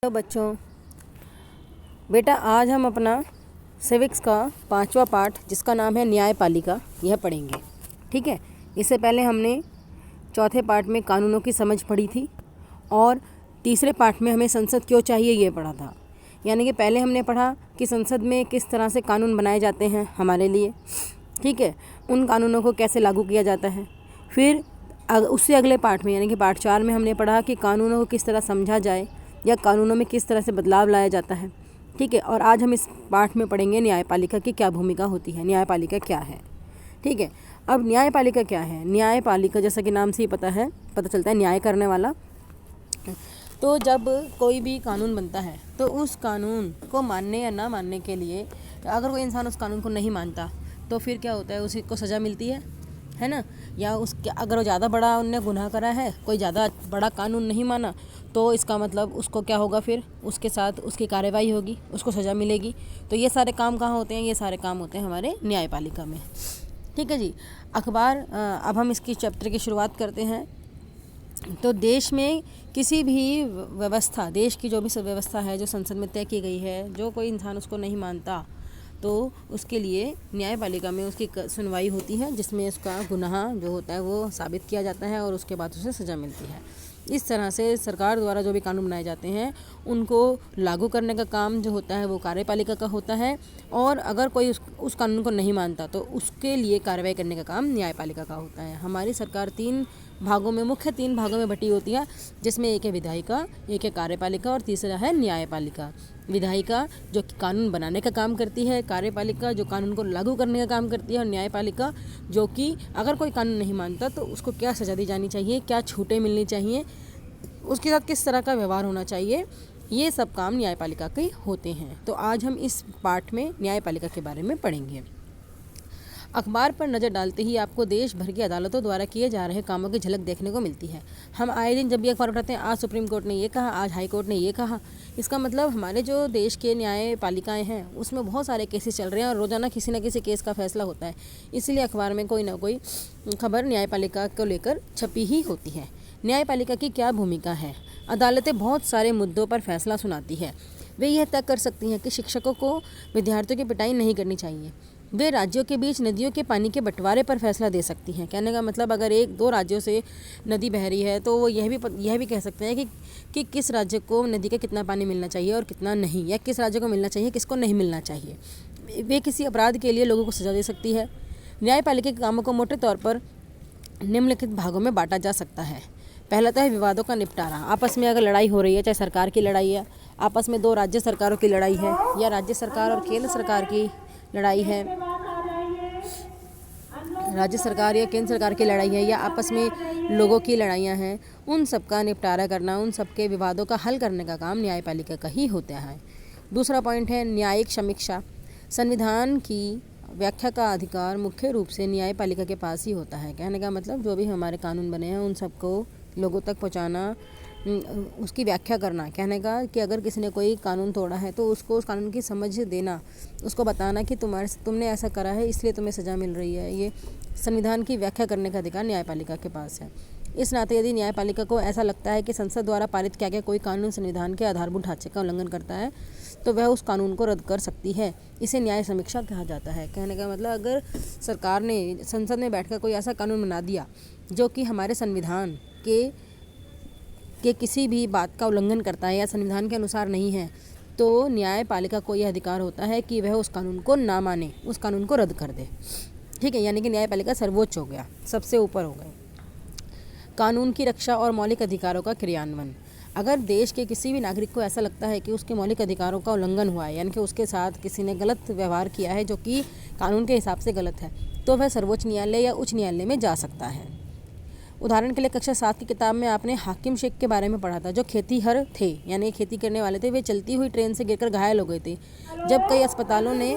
तो बच्चों, बेटा आज हम अपना सिविक्स का 5वां पाठ जिसका नाम है न्यायपालिका यह पढ़ेंगे। ठीक है। इससे पहले हमने चौथे पाठ में कानूनों की समझ पढ़ी थी और तीसरे पाठ में हमें संसद क्यों चाहिए ये पढ़ा था। यानी कि पहले हमने पढ़ा कि संसद में किस तरह से कानून बनाए जाते हैं हमारे लिए। ठीक है। उन कानूनों को कैसे लागू किया जाता है। फिर उससे अगले पाठ में यानी कि पाठ 4 में हमने पढ़ा कि कानूनों को किस तरह समझा जाए या कानूनों में किस तरह से बदलाव लाया जाता है। ठीक है। और आज हम इस पाठ में पढ़ेंगे न्यायपालिका की क्या भूमिका होती है, न्यायपालिका क्या है। ठीक है। अब न्यायपालिका क्या है। न्यायपालिका जैसा कि नाम से ही पता चलता है न्याय करने वाला। तो जब कोई भी कानून बनता है तो उस कानून को मानने या ना मानने के लिए अगर कोई इंसान उस कानून को नहीं मानता तो फिर क्या होता है, उसी को सज़ा मिलती है ना। या उसके अगर वो ज़्यादा बड़ा उनने गुनाह करा है, कोई ज़्यादा बड़ा कानून नहीं माना, तो इसका मतलब उसको क्या होगा, फिर उसके साथ उसकी कार्रवाई होगी, उसको सज़ा मिलेगी। तो ये सारे काम कहाँ होते हैं, ये सारे काम होते हैं हमारे न्यायपालिका में। ठीक है जी। अखबार अब हम इसकी चैप्टर की शुरुआत करते हैं। तो देश में किसी भी व्यवस्था, देश की जो भी व्यवस्था है जो संसद में तय की गई है, जो कोई इंसान उसको नहीं मानता तो उसके लिए न्यायपालिका में उसकी सुनवाई होती है, जिसमें उसका गुनाह जो होता है वो साबित किया जाता है और उसके बाद उसे सज़ा मिलती है। इस तरह से सरकार द्वारा जो भी कानून बनाए जाते हैं उनको लागू करने का काम जो होता है वो कार्यपालिका का होता है, और अगर कोई उस कानून को नहीं मानता तो उसके लिए कार्रवाई करने का काम न्यायपालिका का होता है। हमारी सरकार मुख्य तीन भागों में बटी होती है, जिसमें एक है विधायिका, एक है कार्यपालिका और तीसरा है न्यायपालिका। विधायिका जो कानून बनाने का काम करती है, कार्यपालिका जो कानून को लागू करने का काम करती है, और न्यायपालिका जो कि अगर कोई कानून नहीं मानता तो उसको क्या सज़ा दी जानी चाहिए, क्या छूटें मिलनी चाहिए, उसके साथ किस तरह का व्यवहार होना चाहिए, ये सब काम न्यायपालिका के होते हैं। तो आज हम इस पाठ में न्यायपालिका के बारे में पढ़ेंगे। अखबार पर नज़र डालते ही आपको देश भर की अदालतों द्वारा किए जा रहे कामों की झलक देखने को मिलती है। हम आए दिन जब भी अखबार उठाते हैं, आज सुप्रीम कोर्ट ने ये कहा, आज हाई कोर्ट ने ये कहा। इसका मतलब हमारे जो देश के न्यायपालिकाएं हैं उसमें बहुत सारे केसेस चल रहे हैं और रोज़ाना किसी न किसी केस का फैसला होता है। इसलिए अखबार में कोई ना कोई खबर न्यायपालिका को लेकर छपी ही होती है। न्यायपालिका की क्या भूमिका है। अदालतें बहुत सारे मुद्दों पर फैसला सुनाती है। वे यह तय कर सकती हैं कि शिक्षकों को विद्यार्थियों की पिटाई नहीं करनी चाहिए। वे राज्यों के बीच नदियों के पानी के बंटवारे पर फैसला दे सकती हैं। कहने का मतलब अगर एक दो राज्यों से नदी बह रही है तो वो यह भी कह सकते हैं कि किस राज्य को नदी का कितना पानी मिलना चाहिए और कितना नहीं, या किस राज्य को मिलना चाहिए, किसको नहीं मिलना चाहिए। वे किसी अपराध के लिए लोगों को सज़ा दे सकती है। न्यायपालिका के कामों को मोटे तौर पर निम्नलिखित भागों में बांटा जा सकता है। पहला तो है विवादों का निपटारा। आपस में अगर लड़ाई हो रही है, चाहे सरकार की लड़ाई है, आपस में दो राज्य सरकारों की लड़ाई है, या राज्य सरकार और केंद्र सरकार की लड़ाई है, राज्य सरकार या केंद्र सरकार की लड़ाई है, या आपस में लोगों की लड़ाइयाँ हैं, उन सब का निपटारा करना, उन सब के विवादों का हल करने का काम न्यायपालिका का ही होता है। दूसरा पॉइंट है न्यायिक समीक्षा। संविधान की व्याख्या का अधिकार मुख्य रूप से न्यायपालिका के पास ही होता है। कहने का मतलब जो भी हमारे कानून बने हैं उन सबको लोगों तक पहुंचाना, उसकी व्याख्या करना। कहने का कि अगर किसी ने कोई कानून तोड़ा है तो उसको उस कानून की समझ देना, उसको बताना कि तुमने ऐसा करा है इसलिए तुम्हें सज़ा मिल रही है। ये संविधान की व्याख्या करने का अधिकार न्यायपालिका के पास है। इस नाते यदि न्यायपालिका को ऐसा लगता है कि संसद द्वारा पारित किया गया कोई कानून संविधान के आधारभूत ढांचे का उल्लंघन करता है तो वह उस कानून को रद्द कर सकती है। इसे न्याय समीक्षा कहा जाता है। कहने का मतलब अगर सरकार ने संसद में बैठकर कोई ऐसा कानून बना दिया जो कि हमारे संविधान के किसी भी बात का उल्लंघन करता है या संविधान के अनुसार नहीं है, तो न्यायपालिका को यह अधिकार होता है कि वह उस कानून को ना माने, उस कानून को रद्द कर दे। ठीक है। यानी कि न्यायपालिका सर्वोच्च हो गया, सबसे ऊपर हो गए। कानून की रक्षा और मौलिक अधिकारों का क्रियान्वयन। अगर देश के किसी भी नागरिक को ऐसा लगता है कि उसके मौलिक अधिकारों का उल्लंघन हुआ है, यानी कि उसके साथ किसी ने गलत व्यवहार किया है जो कि कानून के हिसाब से गलत है, तो वह सर्वोच्च न्यायालय या उच्च न्यायालय में जा सकता है। उदाहरण के लिए कक्षा 7 की किताब में आपने हाकिम शेख के बारे में पढ़ा था, जो खेतीहर थे, यानी खेती करने वाले थे। वे चलती हुई ट्रेन से गिरकर घायल हो गए थे। जब कई अस्पतालों ने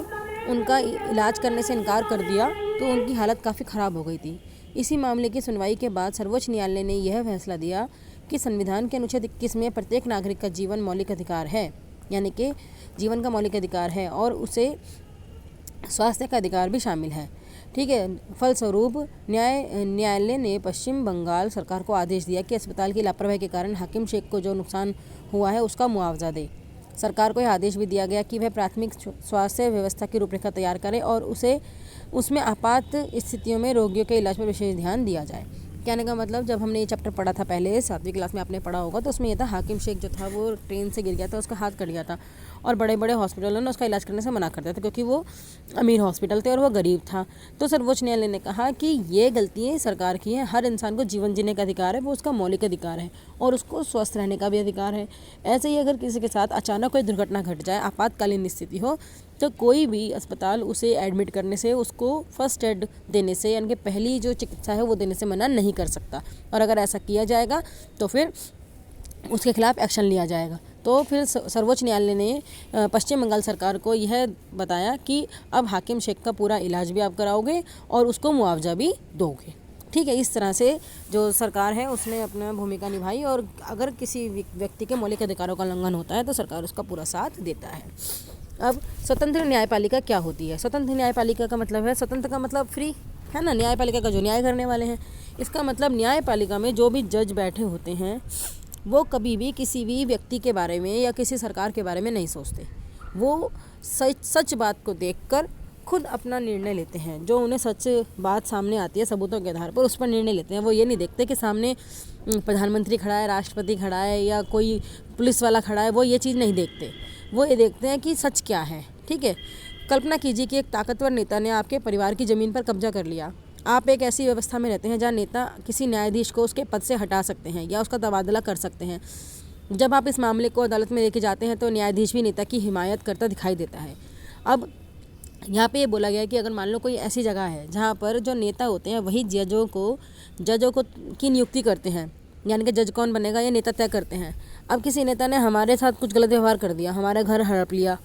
उनका इलाज करने से इनकार कर दिया तो उनकी हालत काफ़ी ख़राब हो गई थी। इसी मामले की सुनवाई के बाद सर्वोच्च न्यायालय ने यह फैसला दिया कि संविधान के अनुच्छेद 21 में प्रत्येक नागरिक का जीवन मौलिक अधिकार है, यानी कि जीवन का मौलिक अधिकार है, और उसे स्वास्थ्य का अधिकार भी शामिल है। ठीक है। फलस्वरूप न्यायालय ने पश्चिम बंगाल सरकार को आदेश दिया कि अस्पताल की लापरवाही के कारण हाकिम शेख को जो नुकसान हुआ है उसका मुआवजा दे। सरकार को यह आदेश भी दिया गया कि वह प्राथमिक स्वास्थ्य व्यवस्था की रूपरेखा तैयार करे और उसमें आपात स्थितियों में रोगियों के इलाज पर विशेष ध्यान दिया जाए। कहने का मतलब, जब हमने ये चैप्टर पढ़ा था पहले 7वीं क्लास में आपने पढ़ा होगा, तो उसमें ये था हाकिम शेख जो था वो ट्रेन से गिर गया था, उसका हाथ कट गया था और बड़े बड़े हॉस्पिटलों ने उसका इलाज करने से मना कर दिया था क्योंकि वो अमीर हॉस्पिटल थे और वो गरीब था। तो सर्वोच्च न्यायालय ने कहा कि ये गलतियाँ सरकार की हैं। हर इंसान को जीवन जीने का अधिकार है, वो उसका मौलिक अधिकार है और उसको स्वस्थ रहने का भी अधिकार है। ऐसे ही अगर किसी के साथ अचानक कोई दुर्घटना घट जाए, आपातकालीन स्थिति हो, तो कोई भी अस्पताल उसे एडमिट करने से, उसको फर्स्ट एड देने से, यानी कि पहली जो चिकित्सा है वो देने से मना नहीं कर सकता। और अगर ऐसा किया जाएगा तो फिर उसके खिलाफ एक्शन लिया जाएगा। तो फिर सर्वोच्च न्यायालय ने पश्चिम बंगाल सरकार को यह बताया कि अब हाकिम शेख का पूरा इलाज भी आप कराओगे और उसको मुआवजा भी दोगे। ठीक है। इस तरह से जो सरकार है उसने अपना भूमिका निभाई और अगर किसी व्यक्ति के मौलिक अधिकारों का उल्लंघन होता है तो सरकार उसका पूरा साथ देता है। अब स्वतंत्र न्यायपालिका क्या होती है? स्वतंत्र न्यायपालिका का मतलब है, स्वतंत्र का मतलब फ्री है ना, न्यायपालिका का जो न्याय करने वाले हैं। इसका मतलब न्यायपालिका में जो भी जज बैठे होते हैं वो कभी भी किसी भी व्यक्ति के बारे में या किसी सरकार के बारे में नहीं सोचते। वो सच बात को देखकर खुद अपना निर्णय लेते हैं। जो उन्हें सच बात सामने आती है सबूतों के आधार पर, उस पर निर्णय लेते हैं। वो ये नहीं देखते कि सामने प्रधानमंत्री खड़ा है, राष्ट्रपति खड़ा है या कोई पुलिस वाला खड़ा है, वो ये चीज़ नहीं देखते। वो ये देखते हैं कि सच क्या है। ठीक है। कल्पना कीजिए कि एक ताकतवर नेता ने आपके परिवार की ज़मीन पर कब्जा कर लिया। आप एक ऐसी व्यवस्था में रहते हैं जहाँ नेता किसी न्यायाधीश को उसके पद से हटा सकते हैं या उसका तबादला कर सकते हैं। जब आप इस मामले को अदालत में लेके जाते हैं तो न्यायाधीश भी नेता की हिमायत करता दिखाई देता है। अब यहाँ पे ये बोला गया है कि अगर मान लो कोई ऐसी जगह है जहाँ पर जो नेता होते हैं वही जजों को की नियुक्ति करते हैं, यानी कि जज कौन बनेगा ये नेता तय करते हैं। अब किसी नेता ने हमारे साथ कुछ गलत व्यवहार कर दिया, हमारा घर हड़प लिया,